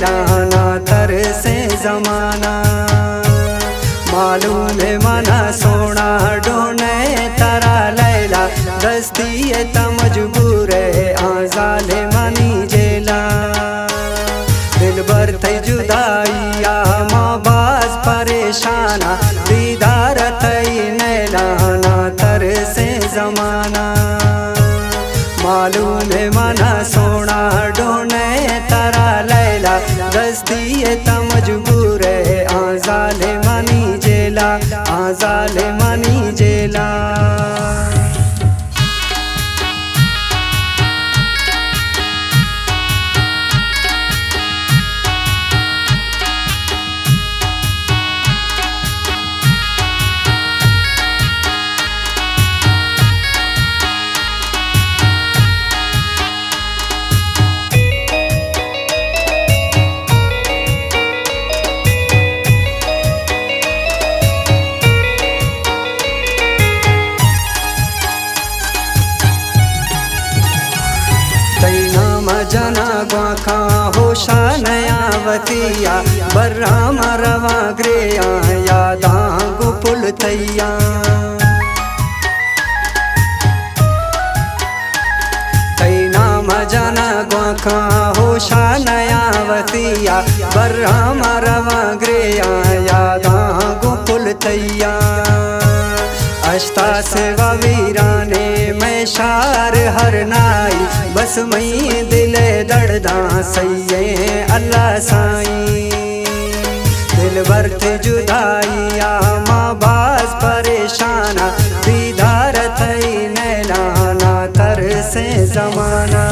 नैलाना तर से जमाना। मालूम है मना सोना ढूंढे तारा लैला, दस्ती है त मजबूर है आजाले मनी जेला। दिल भर थई जुदाइया माँ बास परेशाना, दीदार थई नैलाना तर से जमाना। मालूम है मना सोना ढूंढे तारा लैला, दस्ती है त मजबूर है आजाले मनी जेला, आजाले मनी जेला। जना ग्वाखा होशा नया वतिया, बर्रा मरवा ग्रेया यादा गुपुल तैया। नाम जना ग्वाखा होशा नया वतिया, बर्रा मरवा ग्रेया यादा गुपुल तैया। अश्ता से वीराने मैं शार हर नाई, बस मई दिले दर्दा सैये अल्लाह साई। दिल बर्थ जुदाइया माँ बास परेशाना, दीदार थई नैलाना तर से जमाना।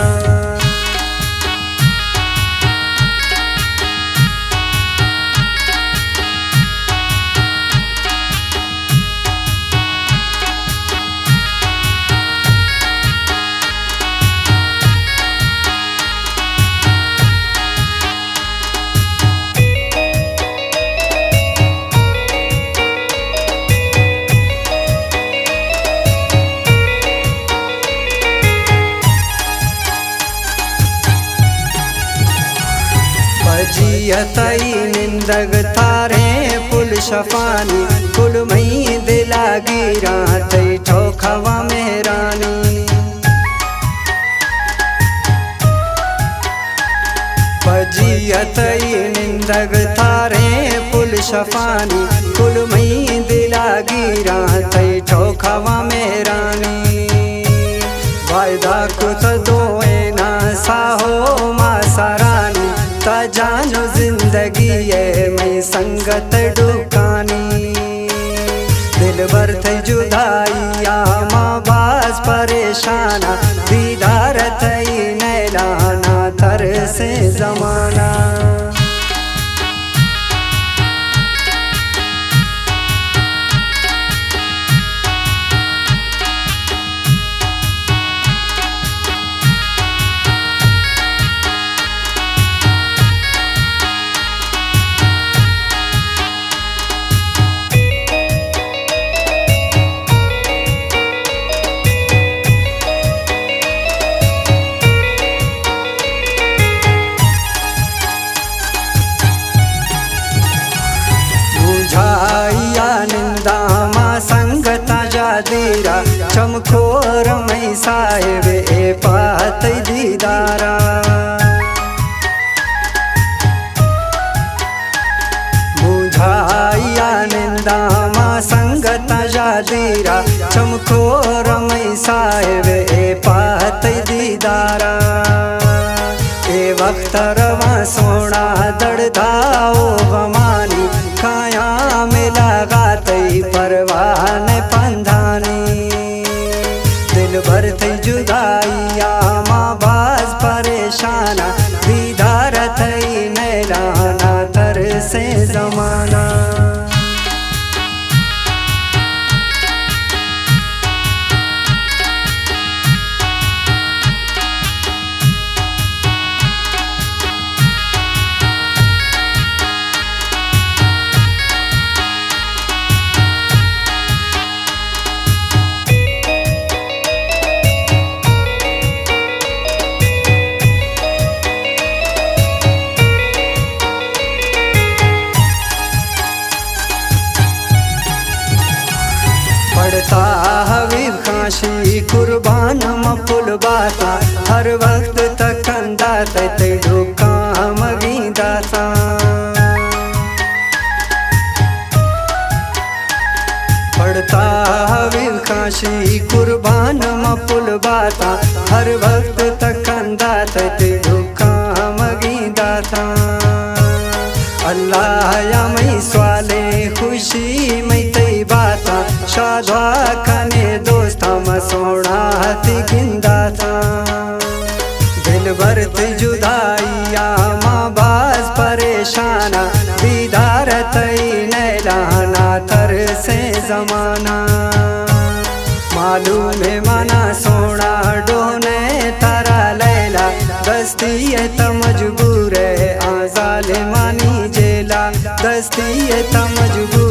जियतई निंदग तारे पुल शफानी, कुल मई दिला गिरा तई ठोखवा मेरानी। जियतई निंदग तारे पुल शफानी, कुल मई दिला गिरा तई ठोखवा मेरानी। वायदा कुछ दोए ना साहो मासरानी, जानो जिंदगी है मैं संगत डुकानी। दिल भर थई जुदाइया माँ बास परेशाना, दीदार थई नैलाना तर से जमाना। दीरा चमकोर मई साहेब ए पात दीदारा। बुझाइया निंदा माँ संगत जादीरा, चमकोर मई साहेब ए पात दीदारा। ए वक्त रवा सोना दड़दाओ गमानी, खाया में लगातई परवान पंधानी। दिल भर थई जुदाइया माँ बास परेशाना, दीदार थई नैलाना तर से जमाना। ते ढुका मगी दासा पड़ता हवील खाशी कुर्बान मपुल बाता हर वक्त तकंदा ते ढुका मगी दाता अल्लाह या मई स्वाले खुशी मई तई बाता शादवा खने दोस्ता मसोड़ा हती गिंदा था दिल भरत जुदाइया माँ बाज परेशाना दीदार तई नैलाना तर से जमाना मालूम है मना सोना डोने तारा लैला दस्ती है त मजबूर है आजाले मानी जेला दस्ती है त मजबूर